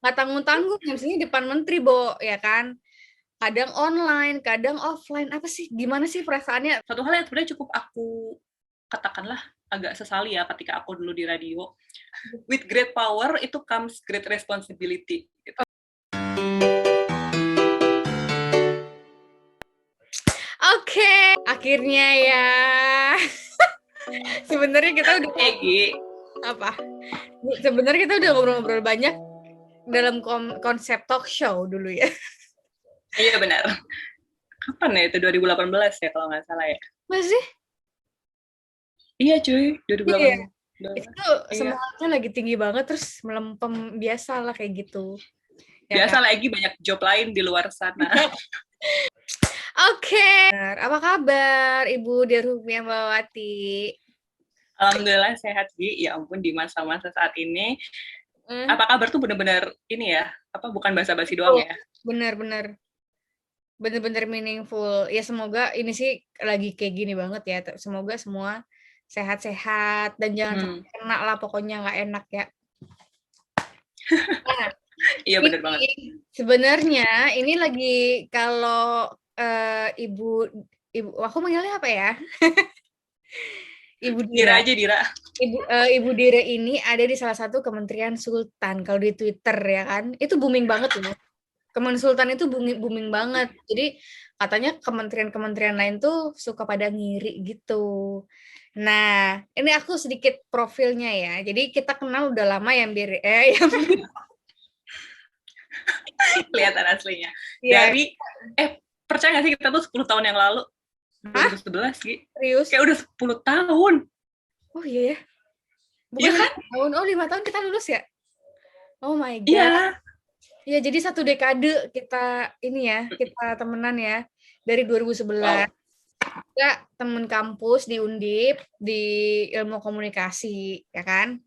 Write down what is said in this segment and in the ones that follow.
nggak tanggung-tanggung, MC-nya depan menteri, Bo, ya kan? Kadang online, kadang offline. Apa sih? Gimana sih perasaannya? Satu hal yang sebenarnya cukup aku katakanlah agak sesali ya ketika aku dulu di radio. With great power itu comes great responsibility. Gitu. Oke, akhirnya ya. Sebenarnya kita udah Egi. apa? Sebenarnya kita udah ngobrol-ngobrol banyak dalam konsep talk show dulu ya. Iya benar. Kapan ya itu 2018 ya kalau nggak salah ya. Masih? Iya cuy, Iya. 2018. Itu Iya. semangatnya lagi tinggi banget terus melempem biasa lah kayak gitu. Ya Biasa kan? lagi banyak job lain di luar sana. Oke. Apa kabar Ibu Derhumi Ambawati? Alhamdulillah sehat Gi. Ya ampun di masa-masa saat ini. Hmm. Apa kabar tuh bener-bener ini ya? Apa bukan basa-basi doang Oh, ya? bener-bener. Bener-bener meaningful. Ya semoga ini sih lagi kayak gini banget ya. Semoga semua sehat-sehat dan jangan sampai kena lah pokoknya nggak enak ya. Nah, Iya bener banget. ini sebenarnya ini lagi kalau ibu ibu aku manggilnya apa ya? Ibu Dira Dira. aja Dira. Ibu Dira ini ada di salah satu kementerian Sultan kalau di Twitter ya kan. Itu booming banget loh. Kemen Sultan itu booming, booming banget. Jadi katanya kementerian-kementerian lain tuh suka pada ngiri gitu. Nah, ini aku sedikit profilnya ya. Jadi kita kenal udah lama ya, yang Kelihatan aslinya. ya, Dari, percaya gak sih kita tuh 10 tahun yang lalu? hah? 2011 Gi. Serius? Kayak udah 10 tahun. Oh iya ya. Iya Bukan kan? 5 tahun. Oh, 5 tahun kita lulus ya? Oh my God. Iya. Ya, jadi satu dekade kita ini ya, kita temenan ya. Dari 2011. Wow. Kita temen kampus di Undip, di ilmu komunikasi, ya kan?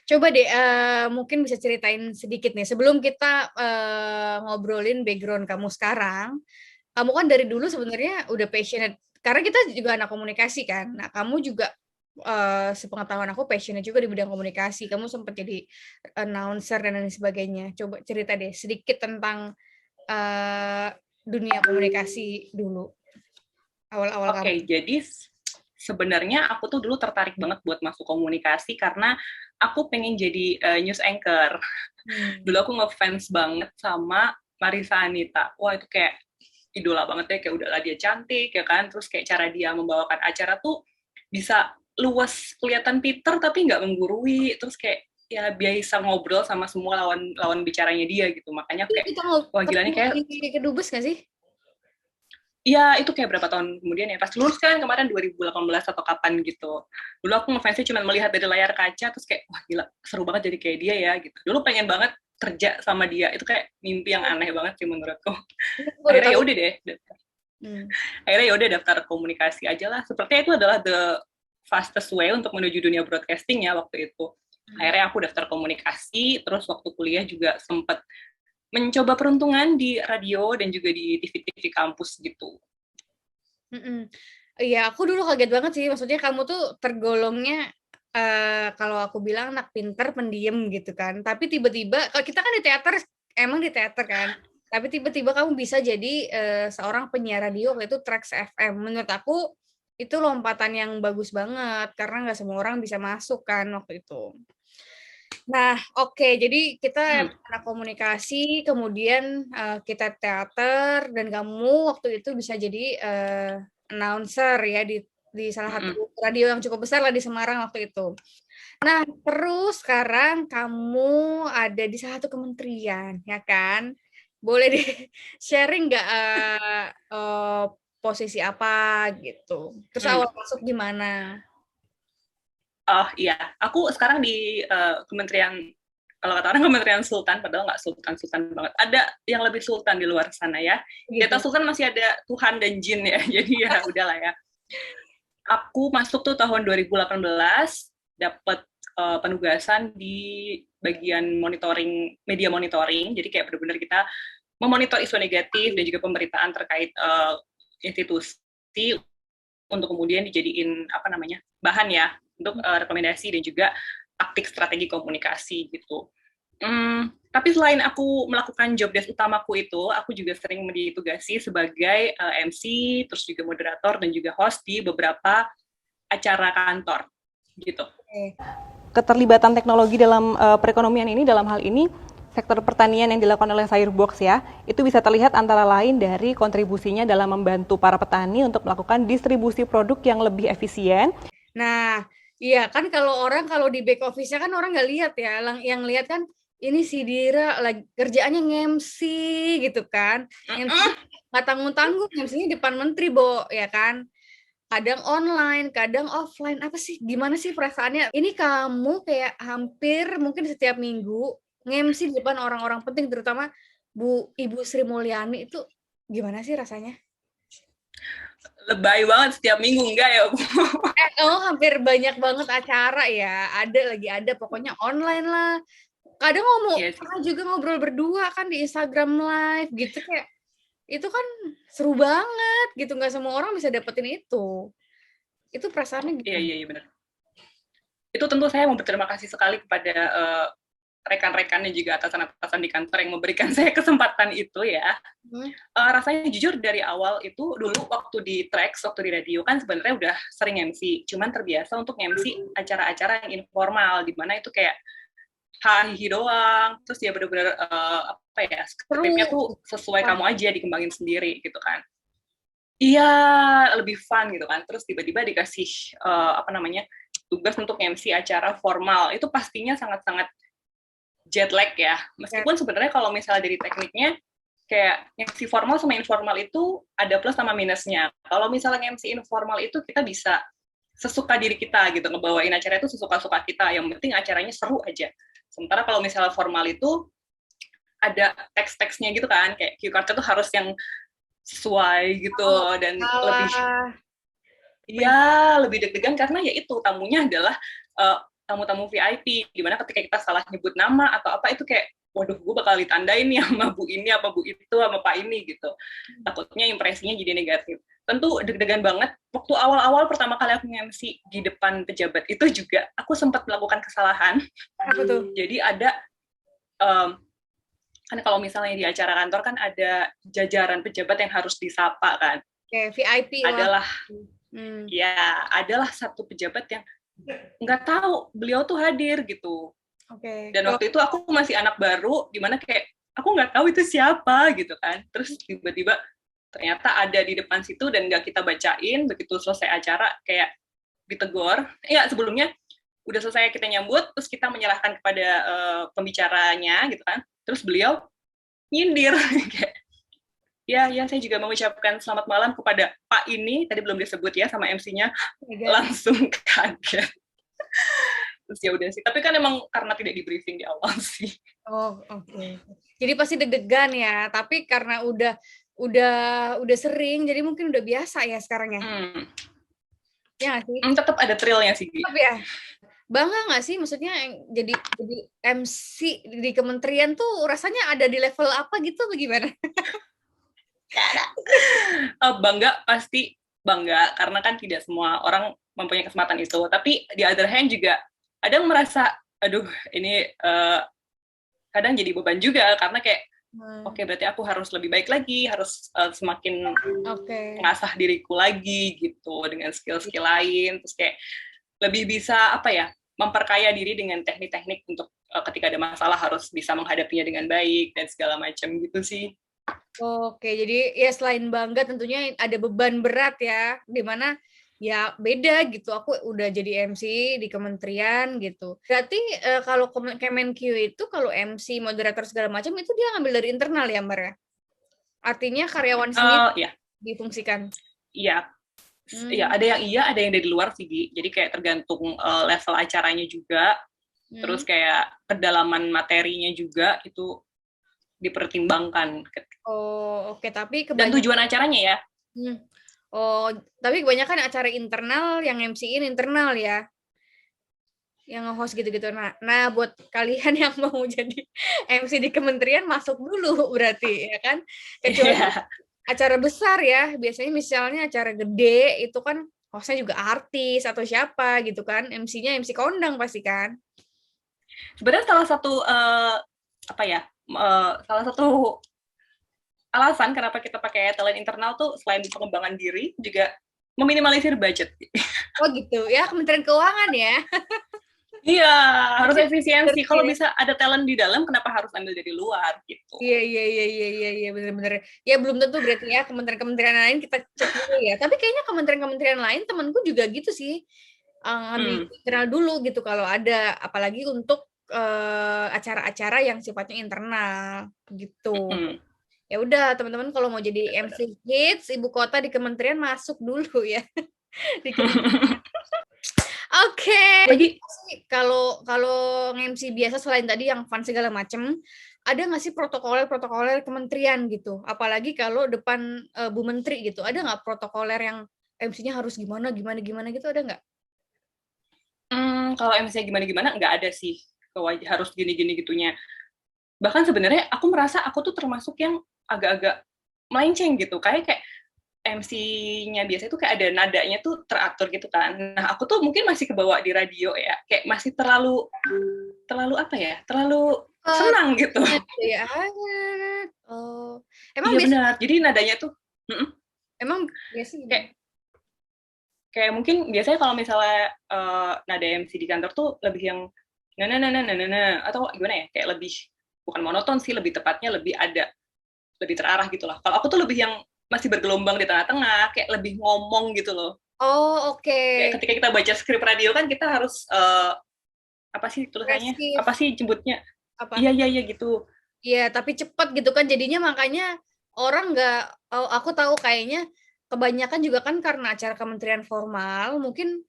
Coba deh, mungkin bisa ceritain sedikit nih, sebelum kita ngobrolin background kamu sekarang. Kamu kan dari dulu sebenarnya udah passionate, karena kita juga anak komunikasi kan. Nah, kamu juga sepengetahuan aku passionate juga di bidang komunikasi. Kamu sempat jadi announcer dan lain sebagainya. Coba cerita deh sedikit tentang uh, dunia komunikasi dulu, awal-awal kamu. Oke, jadi sebenarnya aku tuh dulu tertarik banget buat masuk komunikasi karena aku pengen jadi news anchor. Dulu aku ngefans banget sama Marissa Anita. Wah, itu kayak idola banget ya, kayak udahlah dia cantik ya kan, terus kayak cara dia membawakan acara tuh bisa luas, kelihatan Peter tapi nggak menggurui, terus kayak ya biasa ngobrol sama semua lawan lawan bicaranya dia gitu, makanya kayak Kita wah gila nih ketemu kayak di Kedubes nggak sih? iya itu kayak berapa tahun kemudian ya, pas lulus kan kemarin 2018 atau kapan gitu. Dulu aku ngefansnya cuma melihat dari layar kaca, terus kayak wah gila seru banget jadi kayak dia ya gitu. Dulu pengen banget kerja sama dia, itu kayak mimpi yang aneh banget sih menurutku. Ini aku baru Akhirnya ya tahu. udah deh, Hmm. akhirnya ya udah daftar komunikasi aja lah. Sepertinya itu adalah the fastest way untuk menuju dunia broadcasting ya waktu itu. Akhirnya aku daftar komunikasi, terus waktu kuliah juga sempat mencoba peruntungan di radio dan juga di TV-TV kampus gitu. Iya, aku dulu kaget banget sih. Maksudnya kamu tuh tergolongnya kalau aku bilang anak pinter, pendiam gitu kan. Tapi tiba-tiba, kalau kita kan di teater, emang di teater kan. Tapi tiba-tiba kamu bisa jadi seorang penyiar radio, yaitu Trax FM. Menurut aku itu lompatan yang bagus banget karena nggak semua orang bisa masuk kan waktu itu. Nah, oke, jadi kita anak komunikasi, kemudian kita teater, dan kamu waktu itu bisa jadi announcer ya di salah satu radio yang cukup besar lah di Semarang waktu itu. Nah, terus sekarang kamu ada di salah satu kementerian, ya kan? Boleh deh sharing nggak posisi apa gitu? Terus awal masuk gimana? Oh iya, aku sekarang di Kementerian, kalau kata orang Kementerian Sultan, padahal nggak sultan-sultan banget. Ada yang lebih sultan di luar sana ya. Di Gitu. atas sultan masih ada Tuhan dan jin ya, jadi ya udahlah ya. Aku masuk tuh tahun 2018, dapat penugasan di bagian monitoring, media monitoring, jadi kayak benar-benar kita memonitor isu negatif dan juga pemberitaan terkait institusi untuk kemudian dijadiin apa namanya bahan ya untuk rekomendasi dan juga taktik strategi komunikasi gitu. Tapi selain aku melakukan job desk utamaku itu, aku juga sering ditugasi sebagai MC, terus juga moderator dan juga host di beberapa acara kantor, gitu. Keterlibatan teknologi dalam perekonomian ini, dalam hal ini sektor pertanian yang dilakukan oleh Sayurbox ya, itu bisa terlihat antara lain dari kontribusinya dalam membantu para petani untuk melakukan distribusi produk yang lebih efisien. Nah, iya kan kalau di back office-nya kan orang nggak lihat ya, yang lihat kan ini si Dira lagi kerjaannya nge-MC gitu kan, nge-MC nggak tanggung-tanggung, MC-nya depan menteri, Bo, ya kan? Kadang online, kadang offline, apa sih, gimana sih perasaannya? Ini kamu kayak hampir mungkin setiap minggu nge-MC di depan orang-orang penting, terutama Ibu Sri Mulyani, itu gimana sih rasanya? Lebay banget setiap minggu, enggak ya, Bu? Hampir banyak banget acara ya, ada pokoknya online lah. Kadang pernah juga ngobrol berdua kan di Instagram Live gitu, kayak itu kan seru banget gitu, nggak semua orang bisa dapetin itu. Itu perasaannya gitu. Iya benar. Itu tentu saya mau berterima kasih sekali kepada rekan-rekan dan juga atasan-atasan di kantor yang memberikan saya kesempatan itu ya. Rasanya jujur dari awal itu dulu waktu di Trax, waktu di radio kan sebenarnya udah sering MC, cuman terbiasa untuk MC acara-acara yang informal, di mana itu kayak hahihi doang, terus ya bener-bener skripnya tuh sesuai kamu aja, dikembangin sendiri gitu kan. Iya, lebih fun gitu kan. Terus tiba-tiba dikasih tugas untuk MC acara formal, itu pastinya sangat-sangat jet lag ya. Meskipun sebenarnya kalau misalnya dari tekniknya, kayak MC formal sama informal itu ada plus sama minusnya. Kalau misalnya MC informal itu kita bisa sesuka diri kita gitu, ngebawain acara itu sesuka-suka kita, yang penting acaranya seru aja. Sementara kalau misalnya formal itu ada teks-teksnya gitu kan, kayak cue card itu harus yang sesuai gitu, dan lebih deg-degan karena ya itu tamunya adalah tamu-tamu VIP, dimana ketika kita salah nyebut nama atau apa itu kayak, waduh, gue bakal ditandain nih sama bu ini, apa bu itu, sama pak ini gitu. Takutnya impresinya jadi negatif. Tentu deg-degan banget. Waktu awal-awal pertama kali aku nge-MC di depan pejabat itu juga aku sempat melakukan kesalahan. Apa tuh? Jadi ada kan kalau misalnya di acara kantor kan ada jajaran pejabat yang harus disapa kan. Kayak VIP adalah adalah satu pejabat yang nggak tahu beliau tuh hadir gitu. Dan waktu itu aku masih anak baru, dimana kayak aku nggak tahu itu siapa gitu kan. Terus tiba-tiba ternyata ada di depan situ dan nggak kita bacain. Begitu selesai acara kayak ditegur. Ya sebelumnya udah selesai kita nyambut, terus kita menyerahkan kepada pembicaranya gitu kan. Terus beliau nyindir kayak, ya saya juga mengucapkan selamat malam kepada Pak ini, tadi belum disebut ya sama MC-nya, langsung kaget. Terus ya udah sih, tapi kan emang karena tidak di briefing di awal sih. Oke. Jadi pasti deg-degan ya, tapi karena udah sering, jadi mungkin udah biasa ya sekarang ya. Ya nggak sih? Tetap ada thrill-nya sih. Tetap ya. Bangga nggak sih, maksudnya jadi MC di kementerian tuh rasanya ada di level apa gitu, bagaimana? Bangga, pasti bangga, karena kan tidak semua orang mempunyai kesempatan itu. Tapi di other hand juga ada yang merasa, aduh ini kadang jadi beban juga, karena kayak oke, berarti aku harus lebih baik lagi, harus semakin mengasah diriku lagi gitu dengan skill-skill lain, terus kayak lebih bisa memperkaya diri dengan teknik-teknik untuk ketika ada masalah harus bisa menghadapinya dengan baik dan segala macam gitu sih. Oke, jadi ya selain bangga tentunya ada beban berat ya, dimana ya beda gitu. Aku udah jadi MC di kementerian gitu. Berarti kalau Kemenq itu kalau MC, moderator segala macam itu dia ngambil dari internal ya, Mbak ya? Artinya karyawan sendiri difungsikan? Iya. Ya, ada yang ada yang dari luar sih, Gi. Jadi kayak tergantung level acaranya juga. Terus kayak kedalaman materinya juga itu dipertimbangkan. Oke, tapi dan tujuan acaranya ya. Tapi kebanyakan acara internal yang MC-in internal ya, yang nge-host gitu-gitu. Nah, buat kalian yang mau jadi MC di kementerian masuk dulu berarti ya kan, kecuali acara besar ya, biasanya misalnya acara gede itu kan hostnya juga artis atau siapa gitu kan, MC-nya MC kondang pasti kan. Sebenarnya salah satu apa ya, salah satu alasan kenapa kita pakai talent internal tuh selain pengembangan diri juga meminimalisir budget. Oh gitu ya, Kementerian Keuangan ya. Iya, harus efisiensi. Kalau bisa ada talent di dalam, kenapa harus ambil dari luar gitu? Iya, bener-bener. Ya belum tentu berarti ya kementerian-kementerian lain kita cek dulu ya. Tapi kayaknya kementerian-kementerian lain temanku juga gitu sih, ambil internal dulu gitu kalau ada, apalagi untuk acara-acara yang sifatnya internal gitu. Ya udah teman-teman kalau mau jadi MC Hits Ibu Kota di kementerian masuk dulu ya. Di kementerian. Oke. Jadi kalau MC biasa selain tadi yang fun segala macem, ada nggak sih protokoler kementerian gitu? Apalagi kalau depan Bu Menteri gitu, ada nggak protokoler yang MC-nya harus gimana gitu, ada nggak? Kalau MC gimana nggak ada sih, harus gini-gini gitunya. Bahkan sebenarnya aku merasa aku tuh termasuk yang agak-agak melenceng gitu, kayak MC-nya biasa itu kayak ada nadanya tuh teratur gitu kan. Nah, aku tuh mungkin masih kebawa di radio ya, kayak masih terlalu apa ya, terlalu senang gitu. Ya, oh, emang iya benar. Jadi nadanya tuh, emang biasa kayak mungkin biasanya kalau misalnya nada MC di kantor tuh lebih yang atau gimana ya, kayak lebih bukan monoton sih, lebih tepatnya lebih terarah gitu lah. Kalau aku tuh lebih yang masih bergelombang di tengah-tengah, kayak lebih ngomong gitu loh. Oh, oke. Kayak ketika kita baca skrip radio kan kita harus apa sih tulisannya? Apa sih jemputnya? Iya gitu. Iya, tapi cepat gitu kan jadinya, makanya orang nggak, aku tahu kayaknya kebanyakan juga kan karena acara kementerian formal, mungkin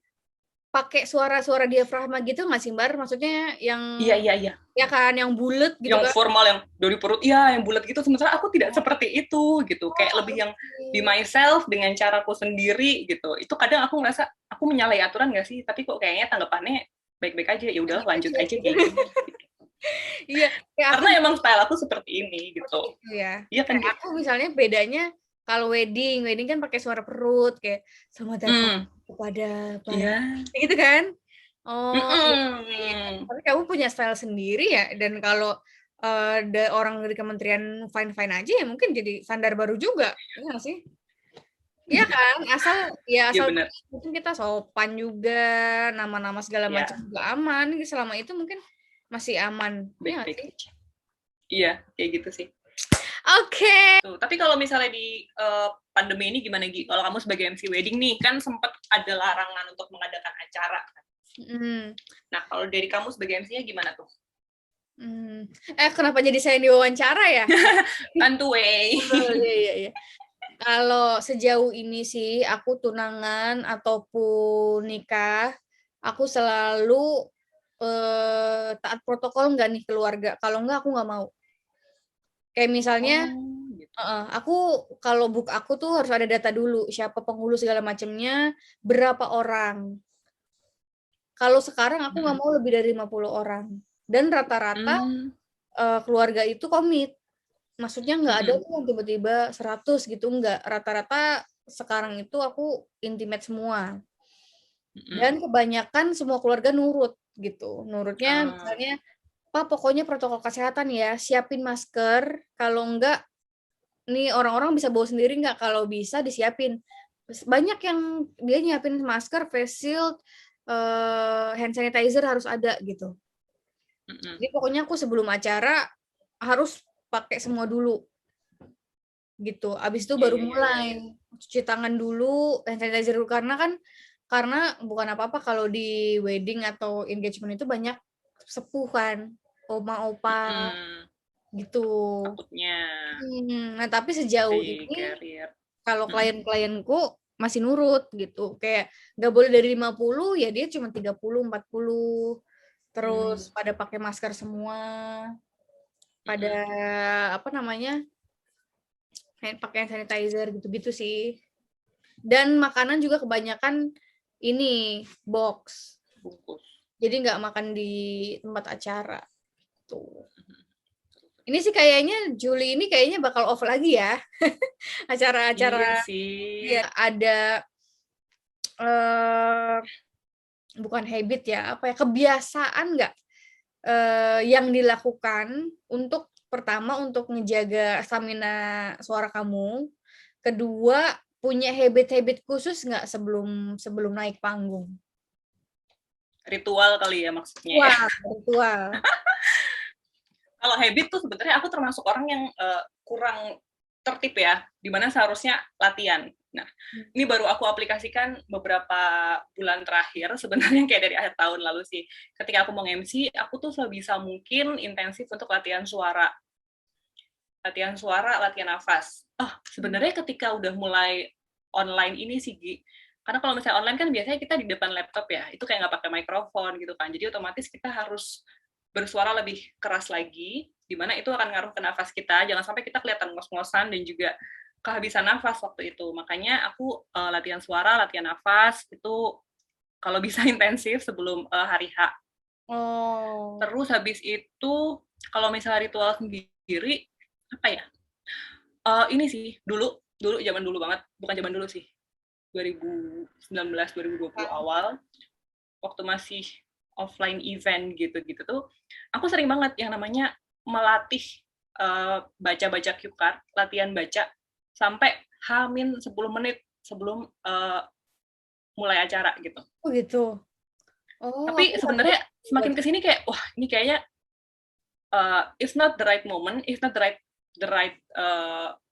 pakai suara-suara diafragma gitu nggak sih, Mbak? Maksudnya yang Iya. Ya kan, yang bulat gitu yang kan. formal, yang dari perut, iya, yang bulat gitu. Sementara aku tidak seperti itu gitu. Kayak lebih yang be myself dengan caraku sendiri gitu. Itu kadang aku ngerasa aku menyalahi aturan nggak sih? Tapi kok kayaknya tanggapannya baik-baik aja. Ya udahlah, lanjut aja kayak gitu. Iya, karena emang style aku seperti ini gitu. Iya kan. Aku misalnya bedanya kalau wedding kan pakai suara perut kayak selamat datang kepada gitu kan. Tapi kamu punya style sendiri ya, dan kalau orang dari kementerian fine aja ya mungkin jadi standar baru juga, iya nggak sih? Iya kan, asal mungkin kita sopan juga, nama-nama segala macam juga aman, selama itu mungkin masih aman, iya nggak sih? Iya, kayak gitu sih. Oke. Tapi kalau misalnya di pandemi ini gimana, Gi? Kalau kamu sebagai MC wedding nih, kan sempat ada larangan untuk mengadakan acara. Nah, kalau dari kamu sebagai MC-nya gimana tuh? Kenapa jadi saya yang diwawancara ya? Santuy. Iya. Kalau sejauh ini sih, aku tunangan ataupun nikah, aku selalu taat protokol nggak nih keluarga. Kalau nggak, aku nggak mau. Kayak misalnya, aku kalau book aku tuh harus ada data dulu, siapa penghulu segala macamnya, berapa orang. Kalau sekarang aku nggak mau lebih dari 50 orang. Dan rata-rata keluarga itu komit. Maksudnya nggak ada tuh tiba-tiba 100 gitu, nggak. Rata-rata sekarang itu aku intimate semua. Dan kebanyakan semua keluarga nurut gitu. Nurutnya misalnya, Pak pokoknya protokol kesehatan ya, siapin masker, kalau enggak, nih orang-orang bisa bawa sendiri nggak? Kalau bisa disiapin. Banyak yang dia nyiapin masker, face shield, hand sanitizer harus ada gitu. Jadi pokoknya aku sebelum acara harus pakai semua dulu gitu. Abis itu baru mulai cuci tangan dulu, hand sanitizer dulu, karena bukan apa-apa kalau di wedding atau engagement itu banyak sepuh kan, oma-opa gitu. Takutnya. Nah tapi sejauh ini kalau klien-klienku masih nurut gitu, kayak nggak boleh dari 50, ya dia cuma 30, 40, terus pada pakai masker semua, pada pakai sanitizer gitu-gitu sih. Dan makanan juga kebanyakan ini box, bungkus. Jadi nggak makan di tempat acara. Tuh. Ini sih kayaknya Juli ini kayaknya bakal off lagi ya. Acara-acara. Iya sih. Ya, ada bukan habit ya, kebiasaan nggak yang dilakukan untuk pertama untuk ngejaga stamina suara kamu, kedua punya habit-habit khusus nggak sebelum naik panggung? Ritual kali ya maksudnya ya. Wah, ritual. Kalau habit tuh sebenarnya aku termasuk orang yang kurang tertib ya, dimana seharusnya latihan. Nah, ini baru aku aplikasikan beberapa bulan terakhir, sebenarnya kayak dari akhir tahun lalu sih. Ketika aku mau MC, aku tuh sebisa mungkin intensif untuk latihan suara. Latihan nafas. Sebenarnya ketika udah mulai online ini sih, Gi, karena kalau misalnya online kan biasanya kita di depan laptop ya, itu kayak nggak pakai mikrofon gitu kan, jadi otomatis kita harus bersuara lebih keras lagi, dimana itu akan ngaruh ke nafas kita, jangan sampai kita kelihatan ngos-ngosan dan juga kehabisan nafas waktu itu. Makanya aku latihan suara, latihan nafas, itu kalau bisa intensif sebelum hari H. Oh. Terus habis itu, kalau misalnya ritual sendiri, apa ya? Ini sih, dulu zaman dulu banget, bukan zaman dulu sih, 2019 2020 awal, waktu masih offline event gitu-gitu tuh, aku sering banget yang namanya melatih baca-baca cue card, latihan baca sampai H-10 menit sebelum mulai acara gitu. Oh gitu. Oh, Tapi sebenarnya semakin kesini kayak, wah ini kayaknya it's not the right moment, it's not the right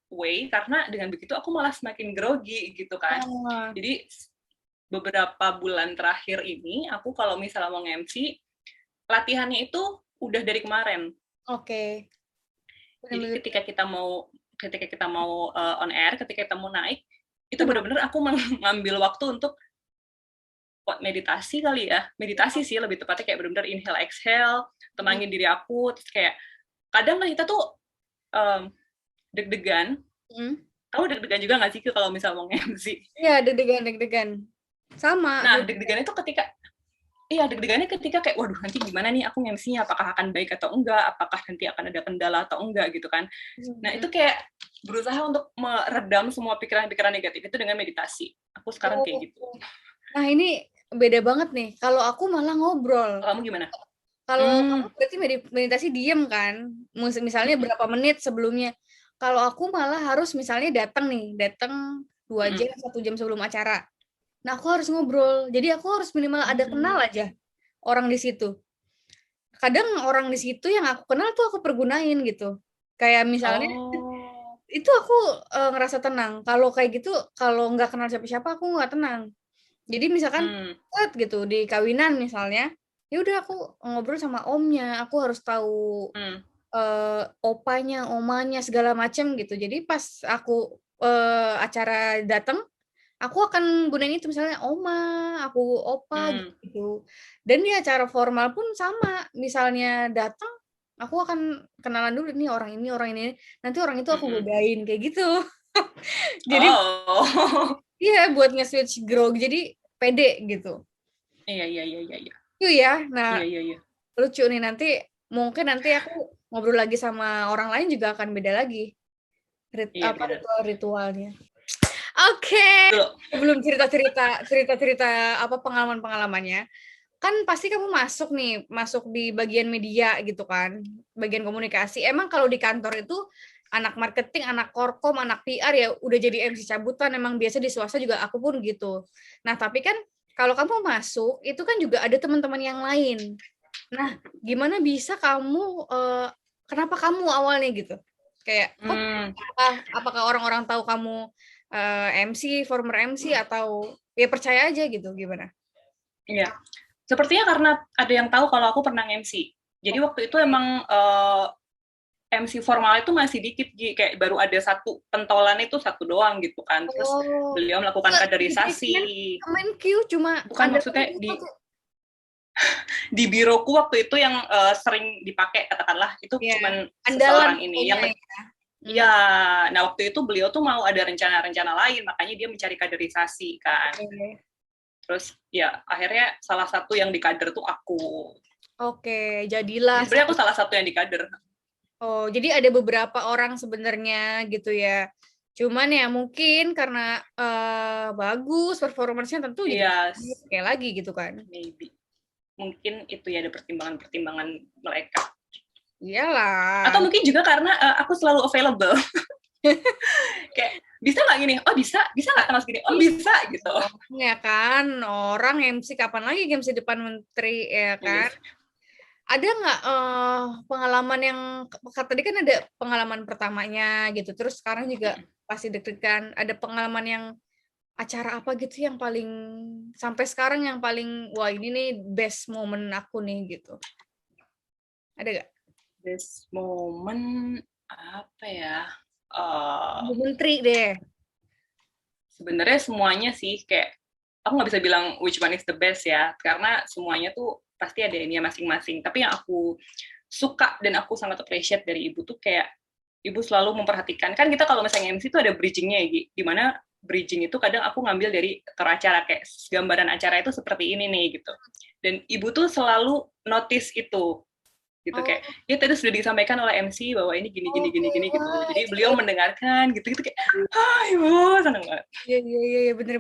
way, karena dengan begitu aku malah semakin grogi gitu kan. Jadi beberapa bulan terakhir ini aku kalau misalnya mau MC, latihannya itu udah dari kemarin. Oke. Jadi ketika kita mau on air, ketika kita mau naik, itu benar-benar aku mengambil waktu untuk meditasi kali ya, meditasi sih lebih tepatnya, kayak benar-benar inhale exhale, tenangin diri aku, terus kayak kadang lah kita tuh deg-degan. Kamu deg-degan juga nggak sih kalau misal mau MC? Iya, deg-degan. Sama. Nah, deg-degan itu deg-degannya ketika kayak, waduh nanti gimana nih aku MC-nya, apakah akan baik atau enggak, apakah nanti akan ada kendala atau enggak gitu kan. Nah, itu kayak berusaha untuk meredam semua pikiran-pikiran negatif itu dengan meditasi. Aku sekarang kayak gitu. Nah, ini beda banget nih. Kalau aku malah ngobrol. Kamu gimana? Kalau kamu berarti meditasi diem kan? Misalnya berapa menit sebelumnya. Kalau aku malah harus misalnya datang 2 jam, 1 jam sebelum acara. Nah, aku harus ngobrol. Jadi aku harus minimal ada kenal aja orang di situ. Kadang orang di situ yang aku kenal tuh aku pergunain gitu. Kayak misalnya itu aku ngerasa tenang. Kalau kayak gitu, kalau nggak kenal siapa-siapa aku nggak tenang. Jadi misalkan gitu di kawinan misalnya, ya udah aku ngobrol sama omnya, aku harus tahu opanya, omanya segala macam gitu. Jadi pas aku acara datang, aku akan gunain itu misalnya oma, aku opa gitu. Dan di acara formal pun sama, misalnya datang, aku akan kenalan dulu nih orang ini. Nanti orang itu aku godain kayak gitu. Jadi iya buat nge-switch grog, jadi pede gitu. Iya. Itu ya. Nah, lucu nih mungkin nanti aku ngobrol lagi sama orang lain juga akan beda lagi. Ritualnya. Oke. Belum cerita apa pengalaman-pengalamannya. Kan pasti kamu masuk di bagian media gitu kan, bagian komunikasi. Emang kalau di kantor itu anak marketing, anak korkom, anak PR ya udah jadi MC cabutan, emang biasa di swasta juga aku pun gitu. Nah, tapi kan kalau kamu masuk itu kan juga ada teman-teman yang lain. Nah, gimana bisa kamu kenapa kamu awalnya gitu? Kayak apakah orang-orang tahu kamu MC, former MC atau ya percaya aja gitu, gimana? Iya. Sepertinya karena ada yang tahu kalau aku pernah MC. Jadi waktu itu emang MC formal itu masih dikit, kayak baru ada satu pentolan itu satu doang gitu kan. Terus beliau melakukan kaderisasi. Kemenq cuma bukan maksudnya di biroku waktu itu yang sering dipakai katakanlah itu cuman seseorang ini yang ya. Nah waktu itu beliau tuh mau ada rencana-rencana lain, makanya dia mencari kaderisasi kan. Terus ya akhirnya salah satu yang dikader tuh aku. Oke, jadilah. Sebenarnya aku salah satu yang dikader. Oh, jadi ada beberapa orang sebenarnya gitu ya. Cuman ya mungkin karena bagus performance-nya tentu jadi kayak lagi gitu kan. Maybe. mungkin itu ya ada pertimbangan-pertimbangan mereka. Iyalah. Atau mungkin juga karena aku selalu available. Kayak bisa nggak gini? Oh bisa nggak tanggal segini? Oh bisa gitu. Ya kan, orang MC kapan lagi MC depan menteri ya kan? Yes. Ada nggak pengalaman yang tadi kan ada pengalaman pertamanya gitu, terus sekarang juga pasti deg-degan. Ada pengalaman yang acara apa gitu yang paling sampai sekarang yang paling wah ini nih best moment aku nih gitu. Ada nggak? Best moment apa ya? Bu Menteri deh. Sebenarnya semuanya sih kayak aku nggak bisa bilang which one is the best ya, karena semuanya tuh pasti ada ini masing-masing. Tapi yang aku suka dan aku sangat appreciate dari ibu tuh kayak ibu selalu memperhatikan. Kan kita kalau misalnya MC itu ada bridging-nya ya, di mana bridging itu kadang aku ngambil dari acara kayak gambaran acara itu seperti ini nih gitu. Dan ibu tuh selalu notice itu gitu kayak ya tadi sudah disampaikan oleh MC bahwa ini gini gitu. Jadi beliau mendengarkan gitu kayak ibu seneng banget. Iya bener.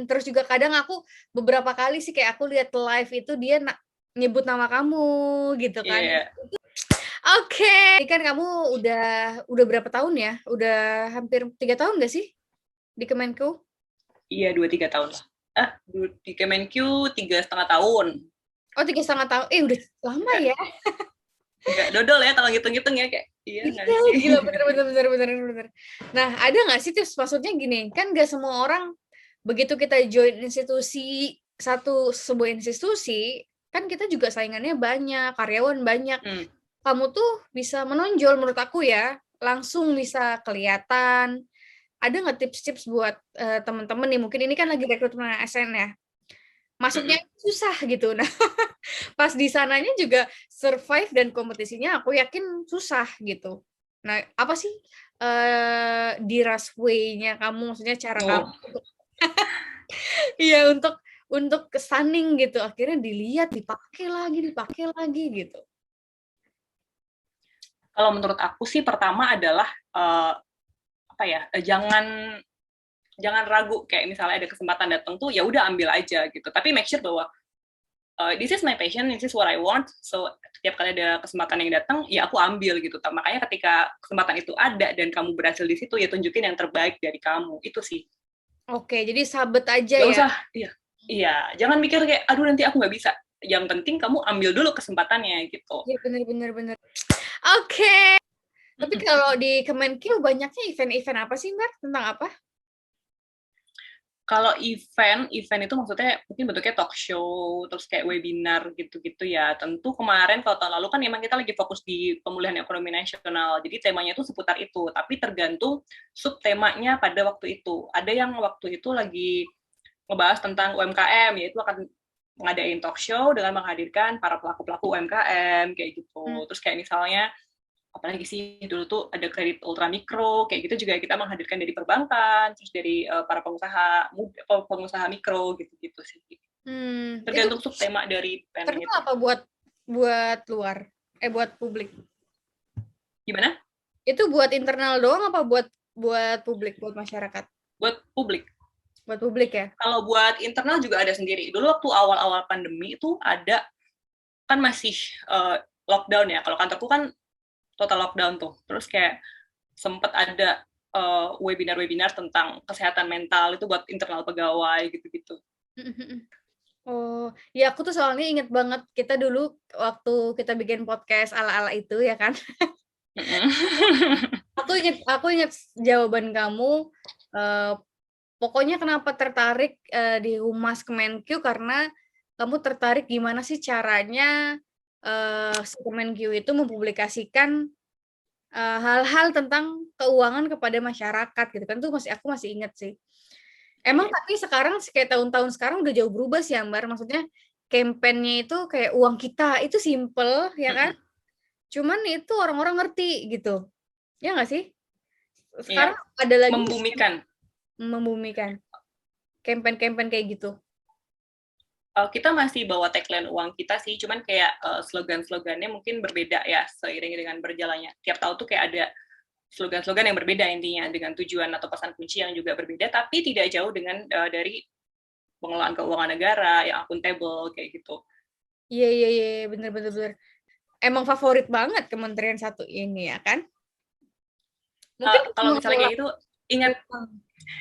Terus juga kadang aku beberapa kali sih kayak aku lihat live itu dia nyebut nama kamu gitu kan. Yeah. Oke. Kan kamu udah berapa tahun ya? Udah hampir 3 tahun nggak sih di Kemenku? Iya 2-3 tahun lah. Di Kemenku 3,5 tahun. Oh 3,5 tahun. Udah lama ya. Enggak dodol ya kalau ngitung-ngitung ya kayak iya nggak sih? Gila bener. Nah ada nggak sih tips, maksudnya gini kan nggak semua orang begitu kita join institusi sebuah institusi kan kita juga saingannya banyak, karyawan banyak. Kamu tuh bisa menonjol menurut aku ya, langsung bisa kelihatan. Ada nggak tips-tips buat teman-teman nih, mungkin ini kan lagi rekrutmen ASN ya, masuknya susah gitu. Nah pas di sananya juga survive dan kompetisinya aku yakin susah gitu. Nah apa sih Diras way-nya kamu, maksudnya cara kamu iya untuk stunning gitu, akhirnya dilihat dipakai lagi gitu. Kalau menurut aku sih pertama adalah jangan ragu, kayak misalnya ada kesempatan datang tuh ya udah ambil aja gitu. Tapi make sure bahwa this is my passion, this is what I want. So setiap kali ada kesempatan yang datang ya aku ambil gitu. Makanya ketika kesempatan itu ada dan kamu berhasil di situ ya tunjukin yang terbaik dari kamu. Itu sih. Oke, jadi sabet aja Gak ya. usah, iya. Jangan mikir kayak aduh nanti aku nggak bisa. Yang penting kamu ambil dulu kesempatannya gitu. Iya bener. Oke. Tapi kalau di Kemenkeu banyaknya event-event apa sih Mbak? Tentang apa? Kalau event itu maksudnya mungkin bentuknya talk show, terus kayak webinar gitu-gitu ya. Tentu kemarin kalau tahun lalu kan memang kita lagi fokus di pemulihan ekonomi nasional, jadi temanya itu seputar itu. Tapi tergantung subtemanya pada waktu itu. Ada yang waktu itu lagi ngebahas tentang UMKM, yaitu akan ngadain talk show dengan menghadirkan para pelaku-pelaku UMKM kayak gitu. Terus kayak misalnya apalagi sih dulu tuh ada kredit ultra mikro kayak gitu juga kita menghadirkan dari perbankan, terus dari para pengusaha mikro gitu sih. Tergantung subtema dari PEN itu. Apa buat luar? Buat publik? Gimana? Itu buat internal doang apa buat publik, buat masyarakat? Buat publik. Buat publik ya? Kalau buat internal juga ada sendiri. Dulu waktu awal-awal pandemi itu ada, kan masih lockdown ya. Kalau kantorku kan total lockdown tuh. Terus kayak sempat ada webinar tentang kesehatan mental itu buat internal pegawai gitu-gitu. Oh, ya aku tuh soalnya inget banget kita dulu waktu kita bikin podcast ala-ala itu ya kan. Aku inget jawaban kamu. Pokoknya kenapa tertarik di Humas Kemenkeu karena kamu tertarik gimana sih caranya Kemenkeu itu mempublikasikan hal-hal tentang keuangan kepada masyarakat gitu kan, tuh aku masih inget sih. Emang tapi sekarang kayak tahun-tahun sekarang udah jauh berubah sih Ambar, maksudnya kampanye itu kayak uang kita itu simple ya kan, cuman itu orang-orang ngerti gitu, ya nggak sih? Sekarang ada lagi membumikan kampanye kayak gitu. Kita masih bawa tagline uang kita sih, cuman kayak slogan-slogannya mungkin berbeda ya seiring dengan berjalannya. Tiap tahun tuh kayak ada slogan-slogan yang berbeda intinya dengan tujuan atau pesan kunci yang juga berbeda, tapi tidak jauh dengan dari pengelolaan keuangan negara yang akuntabel kayak gitu. Iya, iya, iya, bener, bener, bener. Emang favorit banget kementerian satu ini ya kan? Mungkin Kalau misalnya kayak gitu, ingat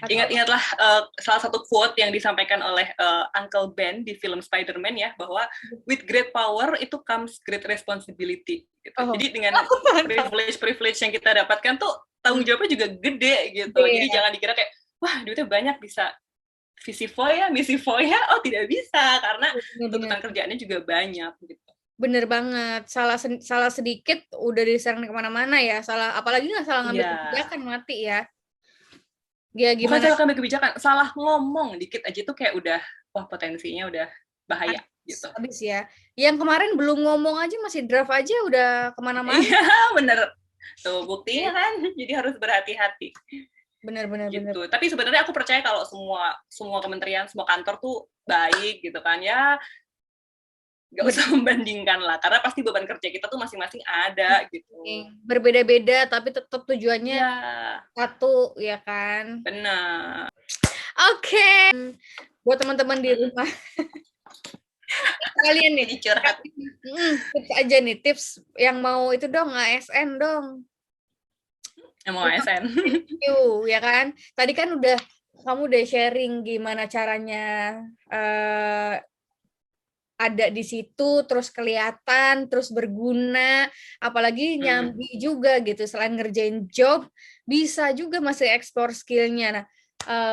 atau ingatlah salah satu quote yang disampaikan oleh Uncle Ben di film Spider-Man ya, bahwa with great power itu comes great responsibility gitu. Jadi dengan privilege yang kita dapatkan tuh tanggung jawabnya juga gede gitu. Jadi jangan dikira kayak wah duitnya banyak bisa visi foya, misi foya, oh tidak bisa karena tuntutan kerjaannya juga banyak gitu. Bener banget, salah sedikit udah diserang kemana-mana ya, apalagi nggak salah ngambil kebijakan mati ya. Ya Bukan gimana? salah ngambil kebijakan, salah ngomong dikit aja tuh kayak udah wah potensinya udah bahaya gitu. Habis ya. Yang kemarin belum ngomong aja masih draft aja udah kemana-mana. Iya bener, tuh buktinya kan, jadi harus berhati-hati. Bener. Gitu. Tapi sebenarnya aku percaya kalau semua kementerian, semua kantor tuh baik gitu kan ya. Nggak usah membandingkan lah, karena pasti beban kerja kita tuh masing-masing ada gitu. Berbeda-beda tapi tetap tujuannya satu ya kan. Benar. Oke. Buat teman-teman di rumah. Kalian nih curhat. Tips aja nih, tips yang mau itu dong, ASN dong. Yang mau ASN. Ya kan? Tadi kan kamu udah sharing gimana caranya ada di situ, terus kelihatan, terus berguna, apalagi nyambi juga gitu. Selain ngerjain job, bisa juga masih eksplor skill-nya. Nah,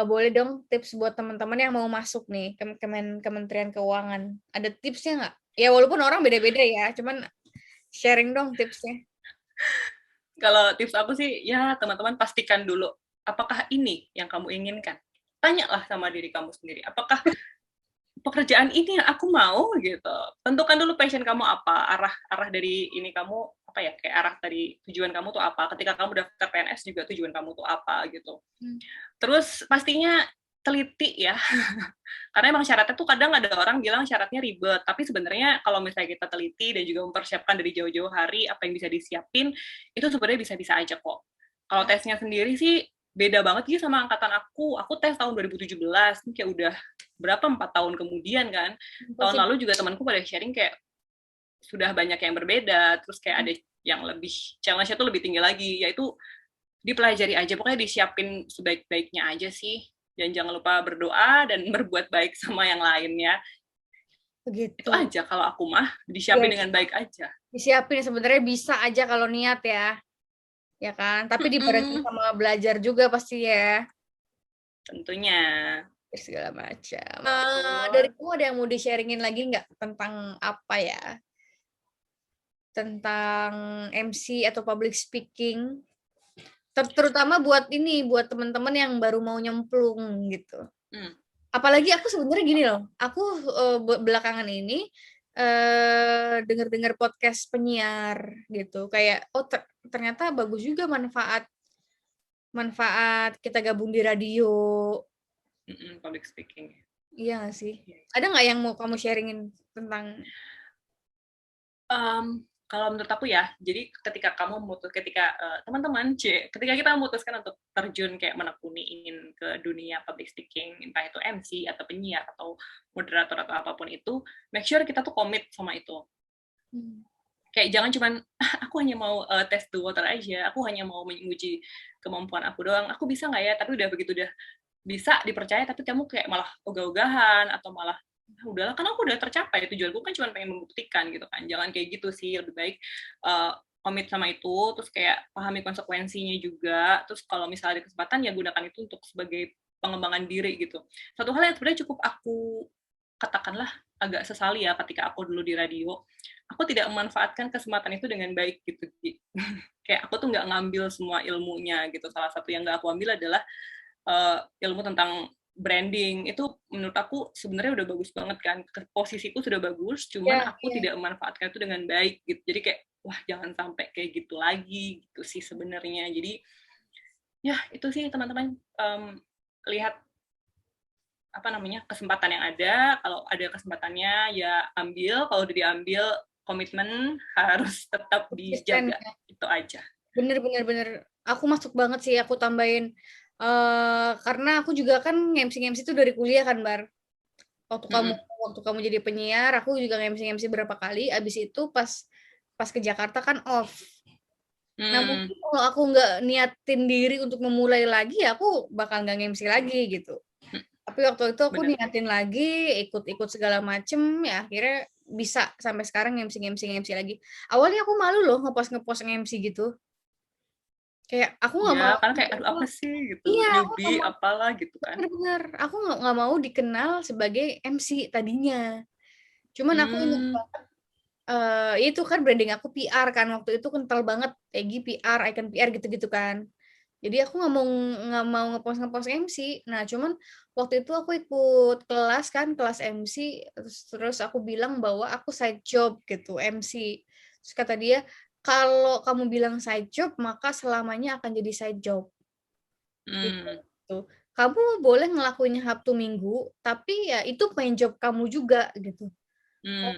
boleh dong tips buat teman-teman yang mau masuk nih ke Kementerian Keuangan. Ada tipsnya nggak? Ya walaupun orang beda-beda ya, cuman sharing dong tipsnya. Kalau tips aku sih, ya teman-teman pastikan dulu, apakah ini yang kamu inginkan? Tanyalah sama diri kamu sendiri, apakah pekerjaan ini yang aku mau gitu. Tentukan dulu passion kamu apa, arah dari ini kamu apa ya, kayak arah dari tujuan kamu tuh apa. Ketika kamu daftar PNS juga tujuan kamu tuh apa gitu. Terus pastinya teliti ya. Karena emang syaratnya tuh kadang ada orang bilang syaratnya ribet, tapi sebenarnya kalau misalnya kita teliti dan juga mempersiapkan dari jauh-jauh hari apa yang bisa disiapin, itu sebenarnya bisa-bisa aja kok. Kalau tesnya sendiri sih beda banget gitu sama angkatan aku. Aku tes tahun 2017, ini kayak udah berapa 4 tahun kemudian kan. Tahun lalu juga temanku pada sharing kayak sudah banyak yang berbeda, terus kayak ada yang lebih challenge-nya tuh lebih tinggi lagi, yaitu dipelajari aja, pokoknya disiapin sebaik-baiknya aja sih. Dan jangan lupa berdoa dan berbuat baik sama yang lainnya. Begitu. Itu aja kalau aku mah, disiapin dengan baik aja. Disiapin sebenarnya bisa aja kalau niat ya. Ya kan? Tapi dibarengin sama belajar juga pasti ya. Tentunya. Segala macam. Dari kamu ada yang mau di-sharingin lagi nggak tentang apa ya? Tentang MC atau public speaking? Terutama buat teman-teman yang baru mau nyemplung gitu. Apalagi aku sebenarnya gini loh, aku belakangan ini dengar podcast penyiar gitu, kayak ternyata bagus juga manfaat kita gabung di radio. Public speaking. Iya nggak sih? Ada nggak yang mau kamu sharingin tentang? Kalau menurut aku ya, jadi ketika teman-teman, ketika kita memutuskan untuk terjun kayak menekuni ingin ke dunia public speaking, entah itu MC atau penyiar atau moderator atau apapun itu, make sure kita tuh komit sama itu. Kayak jangan cuman aku hanya mau test the water aja, aku hanya mau menguji kemampuan aku doang, aku bisa nggak ya? Tapi udah begitu udah bisa dipercaya, tapi kamu kayak malah ogah-ogahan atau malah udahlah kan aku udah tercapai, tujuanku kan cuma pengen membuktikan gitu kan. Jangan kayak gitu sih, lebih baik komit sama itu, terus kayak pahami konsekuensinya juga, terus kalau misalnya ada kesempatan ya gunakan itu untuk sebagai pengembangan diri gitu. Satu hal yang sebenarnya cukup aku katakanlah agak sesali ya ketika aku dulu di radio, aku tidak memanfaatkan kesempatan itu dengan baik gitu. Kayak aku tuh nggak ngambil semua ilmunya gitu. Salah satu yang nggak aku ambil adalah ilmu tentang branding. Itu menurut aku sebenarnya udah bagus banget kan, posisiku sudah bagus, cuman aku tidak memanfaatkan itu dengan baik gitu. Jadi kayak wah jangan sampai kayak gitu lagi gitu sih sebenarnya. Jadi ya itu sih teman-teman, lihat kesempatan yang ada. Kalau ada kesempatannya ya ambil, kalau udah diambil komitmen harus tetap dijaga. Itu aja. Bener. Aku masuk banget sih, aku tambahin karena aku juga kan MC itu dari kuliah kan, Bar. Waktu kamu jadi penyiar, aku juga nge-MC berapa kali. Abis itu pas ke Jakarta kan off. Nah mungkin kalau aku nggak niatin diri untuk memulai lagi, aku bakal nggak nge-MC lagi gitu. Tapi waktu itu aku niatin lagi, ikut-ikut segala macem, ya akhirnya bisa sampai sekarang nge-MC lagi. Awalnya aku malu loh nge-post nge-MC gitu. Kayak aku nggak mau. Kan kayak aduh apa sih gitu, newbie apalah gitu kan. Bener-bener, aku nggak mau dikenal sebagai MC tadinya. Cuman aku ingat banget, itu kan branding aku PR kan, waktu itu kental banget, Egy PR, Icon PR gitu-gitu kan. Jadi aku nggak mau ngepost MC. Nah, cuman waktu itu aku ikut kelas kan, kelas MC, terus aku bilang bahwa aku side job gitu, MC. Terus kata dia, kalau kamu bilang side job, maka selamanya akan jadi side job. Gitu. Kamu boleh ngelakuinnya Sabtu Minggu, tapi ya itu main job kamu juga gitu.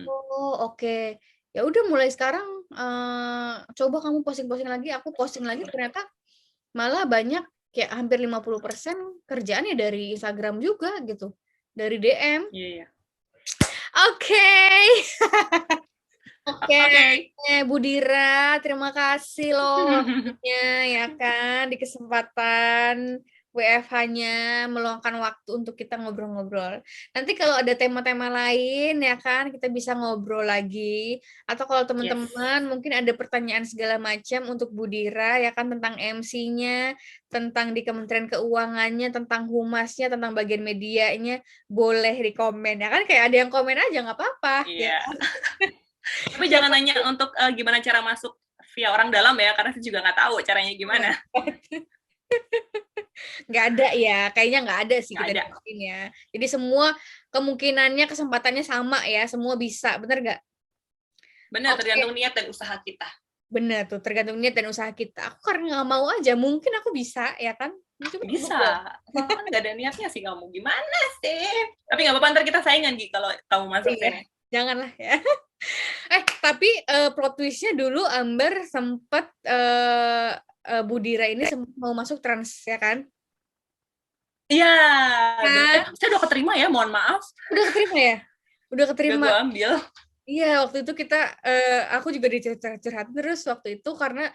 Oh, oke. Ya udah mulai sekarang coba kamu posting lagi, aku posting lagi, ternyata malah banyak, kayak hampir 50% kerjaannya dari Instagram juga gitu. Dari DM. Iya. Oke. Oke, Bu Dira, terima kasih loh ya kan di kesempatan WFH-nya meluangkan waktu untuk kita ngobrol-ngobrol. Nanti kalau ada tema-tema lain ya kan kita bisa ngobrol lagi, atau kalau teman-teman mungkin ada pertanyaan segala macam untuk Bu Dira ya kan, tentang MC-nya, tentang di Kementerian Keuangannya, tentang humasnya, tentang bagian medianya, boleh di komen ya kan, kayak ada yang komen aja nggak apa-apa. Iya. Tapi jangan nanya untuk gimana cara masuk via orang dalam ya, karena saya juga nggak tahu caranya gimana. Nggak ada ya, kayaknya nggak ada sih kita dapetin ya. Jadi semua kemungkinannya, kesempatannya sama ya, semua bisa, bener nggak? Bener, tergantung niat dan usaha kita. Bener tuh, tergantung niat dan usaha kita. Aku karena nggak mau aja, mungkin aku bisa ya kan? Bisa, kan nggak ada niatnya sih kamu, gimana sih? Tapi nggak apa-apa, ntar kita saingan Gi kalau kamu masuk sini. Janganlah ya. Tapi plot twist-nya dulu Amber sempet Bu Dira ini mau masuk Trans ya kan? Iya. Saya udah keterima ya, mohon maaf. Udah keterima ya? Udah keterima. Udah gue ambil. Iya, waktu itu kita, aku juga dicurhat terus waktu itu karena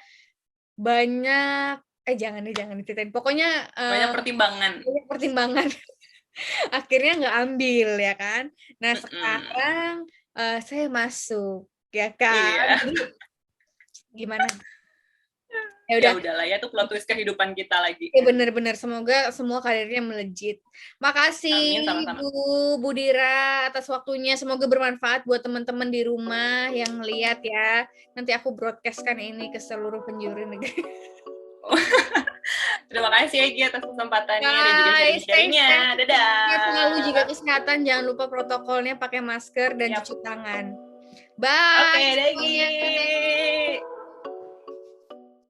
banyak, jangan diceritain. Pokoknya banyak pertimbangan. Akhirnya nggak ambil ya kan. Nah sekarang saya masuk ya kan. Iya. Gimana? Ya udahlah ya, itu plot twist kehidupan kita lagi. Bener-bener, semoga semua karirnya melejit. Makasih Bu Dira atas waktunya, semoga bermanfaat buat teman-teman di rumah yang lihat ya. Nanti aku broadcastkan ini ke seluruh penjuru negeri. Terima kasih Egy atas kesempatannya dan juga sharing-sharingnya. Dadah. Selalu jaga kesehatan, jangan lupa protokolnya, pakai masker dan cuci tangan. Bye. Oke, Egy.